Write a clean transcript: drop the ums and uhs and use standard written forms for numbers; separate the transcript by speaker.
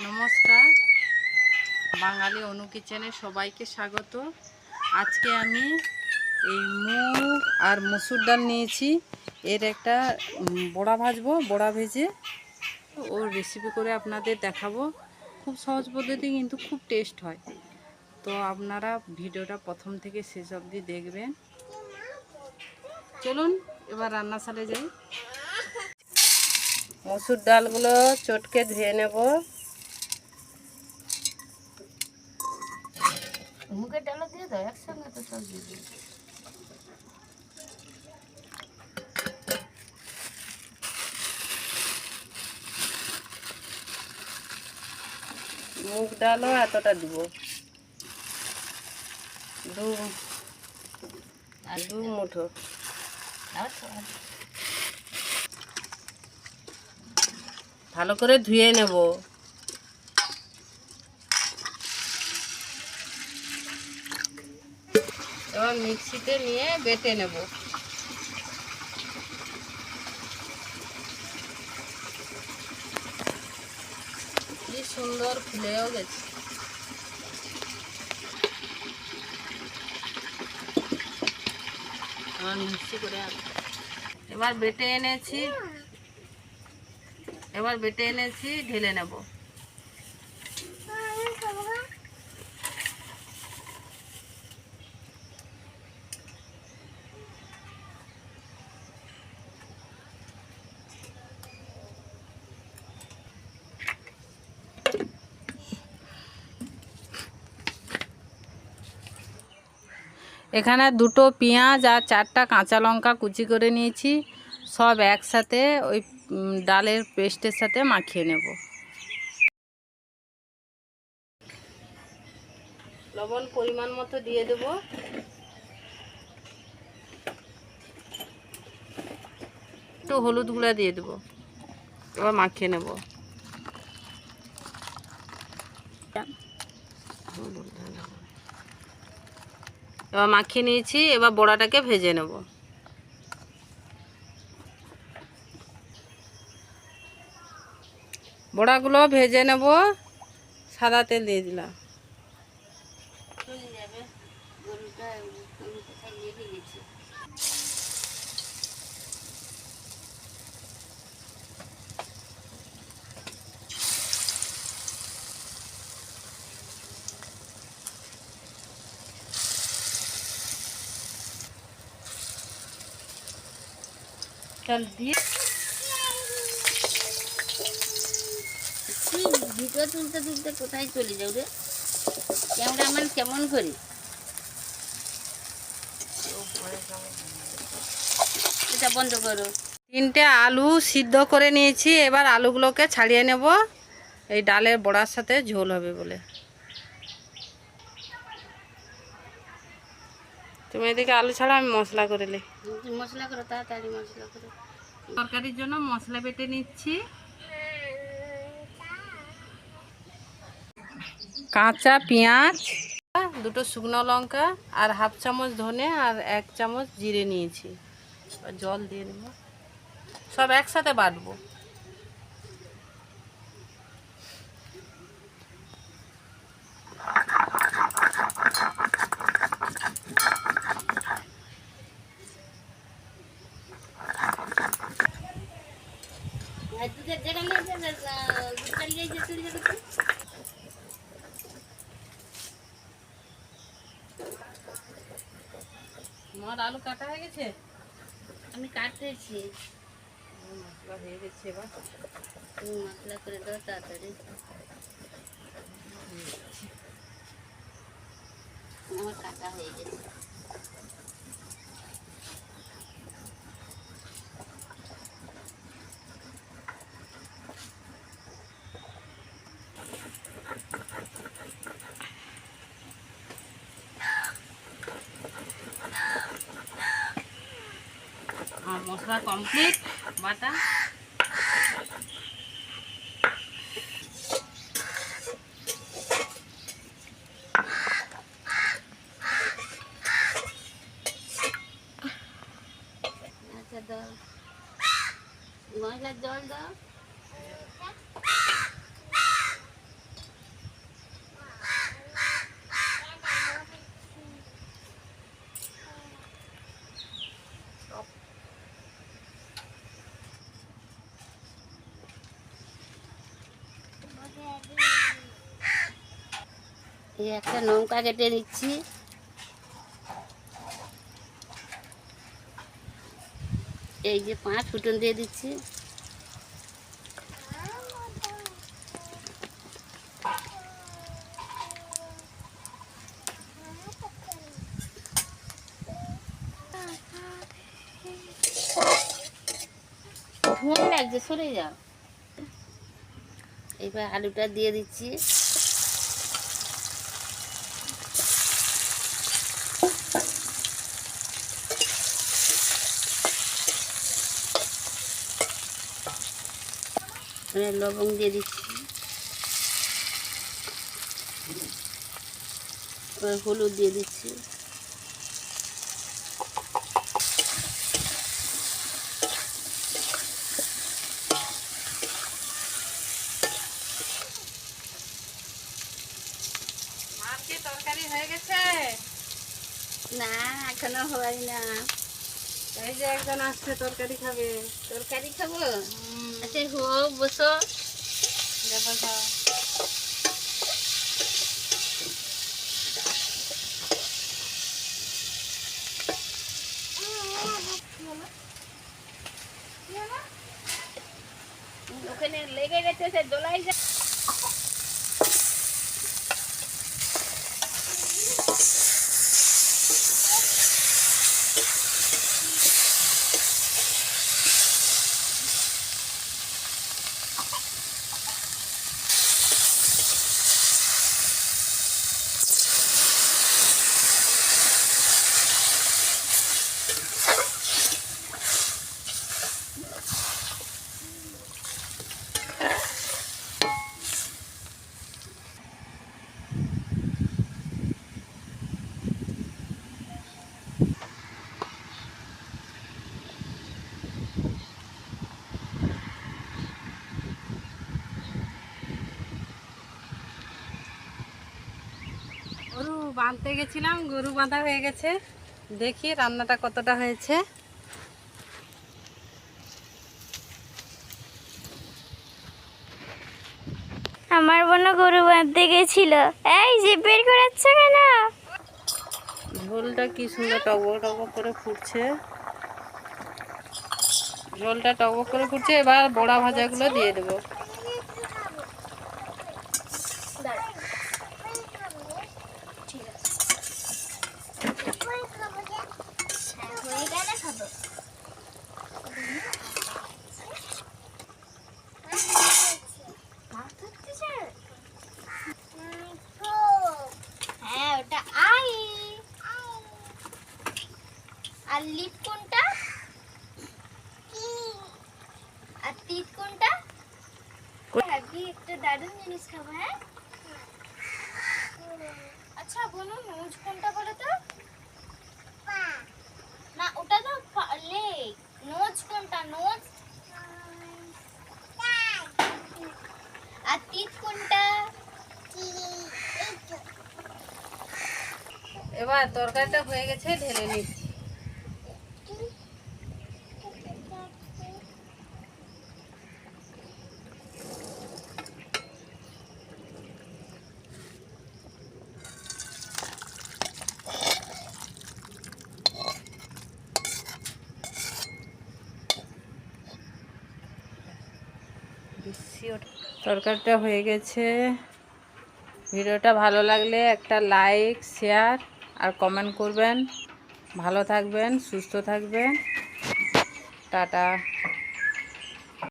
Speaker 1: নমস্কার, বাঙালি অনু কিচেনে সবাইকে স্বাগত। আজকে আমি এই মুগ আর মসুর ডাল নিয়েছি, এর একটা বড়া ভাজবো। বড়া ভেজে ওর রেসিপি করে আপনাদের দেখাবো। খুব সহজ পদ্ধতি, কিন্তু খুব টেস্ট হয়। তো আপনারা ভিডিওটা প্রথম থেকে শেষ অবধি দেখবেন। চলুন এবার রান্নাশালে যাই। মসুর ডালগুলো চটকে ধুয়ে নেব।
Speaker 2: মুগের ডালও দিয়ে দাও একসঙ্গে, তো সব দিয়ে দিই।
Speaker 1: মুগ ডালও এতটা দিব, দু মুঠো। ভালো করে ধুয়ে নেব। এবার মিক্সিতে নিয়ে বেটে নেব। কি সুন্দর ফুলেও গেছে। এবার মিক্সি করে এবার বেটে এনেছি, ঢেলে নেব। এখানে দুটো পেঁয়াজ আর 4টা কাঁচা লঙ্কা কুচি করে নিয়েছি। সব একসাথে ওই ডালের পেস্টের সাথে মাখিয়ে নেব। লবণ পরিমাণ মতো দিয়ে দেব। একটু হলুদ গুঁড়া দিয়ে দেব। এবার মাখিয়ে নেব। এবার মাখিয়ে নিয়েছি, এবার বড়াটাকে ভেজে নেব। বড়াগুলো ভেজে নেব। সাদা তেল দিয়ে দিলাম। তেল দিয়ে
Speaker 2: ভিডিও তুলতে তুলতে কোথায় চলে যাও রে? ক্যামেরাম্যান কেমন করি? এটা বন্ধ করো।
Speaker 1: 3টে আলু সিদ্ধ করে নিয়েছি। এবার আলুগুলোকে ছাড়িয়ে নেব। এই ডালের বড়ার সাথে ঝোল হবে বলে। তুমি এদিকে আলু ছাড়া, আমি মশলা করে নিই।
Speaker 2: মশলা করো, তাড়াতাড়ি মশলা করো।
Speaker 1: তরকারির জন্য মশলা বেটে নিচ্ছি। কাঁচা পেঁয়াজ, দুটো শুকনো লঙ্কা আর হাফ চামচ ধনে আর 1 চামচ জিরে নিয়েছি। জল দিয়ে দেবো। সব একসাথে বাটবো। তোমার আলু কাটা হয়ে গেছে?
Speaker 2: আমি কাটতেছি।
Speaker 1: মশলা হয়ে গেছে। এবার
Speaker 2: মশলা করে দাও তাড়াতাড়ি। আমার কাটা হয়ে গেছে।
Speaker 1: মশলা কমপ্লিট বাটা।
Speaker 2: আচ্ছা দাও, মশলার জল দাও। এই একটা লঙ্কা কেটে দিচ্ছি। এই যে 5 ফুটন দিয়ে দিচ্ছি। ধোঁয়া লাগছে, সরে যাও। এবার আলুটা দিয়ে দিচ্ছি। লবঙ্গ দিয়ে দিচ্ছি। এবার হলুদ দিয়ে দিচ্ছি।
Speaker 1: মার কি তরকারি হয়ে গেছে?
Speaker 2: না, এখনো হয় না।
Speaker 1: এই যে একজন আসছে তরকারি খাবে।
Speaker 2: তরকারি খাবো? আচ্ছা হোক, বসো।
Speaker 1: বসো।
Speaker 2: ওখানে লেগে গেছে, সে দোলাই যা।
Speaker 1: গরু বাঁধতে গেছিলাম, গরু বাঁধা হয়ে গেছে। দেখি রান্নাটা কতটা হয়েছে।
Speaker 3: আমার বোন গরু বাঁধতে গেছিল। এই যে বের করাচ্ছ কেন?
Speaker 1: ঝোলটা কি সুন্দর টকবক টকবক করে ফুটছে। ঝোলটা টকবক করে ফুটছে। এবার বড়া ভাজাগুলো দিয়ে দেবো।
Speaker 3: হ্যাঁ, ওটা আই। আর লিপ কোনটা? আর তিত কোনটা? ভাবি একটা দারুণ জিনিস খাবো। হ্যাঁ, আচ্ছা বলো, নোজ কোনটা বলো তো? না, ওটা তো লেগ। নোজ কোনটা? নোজ। আর তিত কোনটা?
Speaker 1: এবার তরকারিটা হয়ে গেছে, ঢেলে নিচ্ছি। তরকারিটা হয়ে গেছে। ভিডিওটা ভালো লাগলে একটা লাইক, শেয়ার আর কমেন্ট করবেন। ভালো থাকবেন, সুস্থ থাকবেন। টাটা।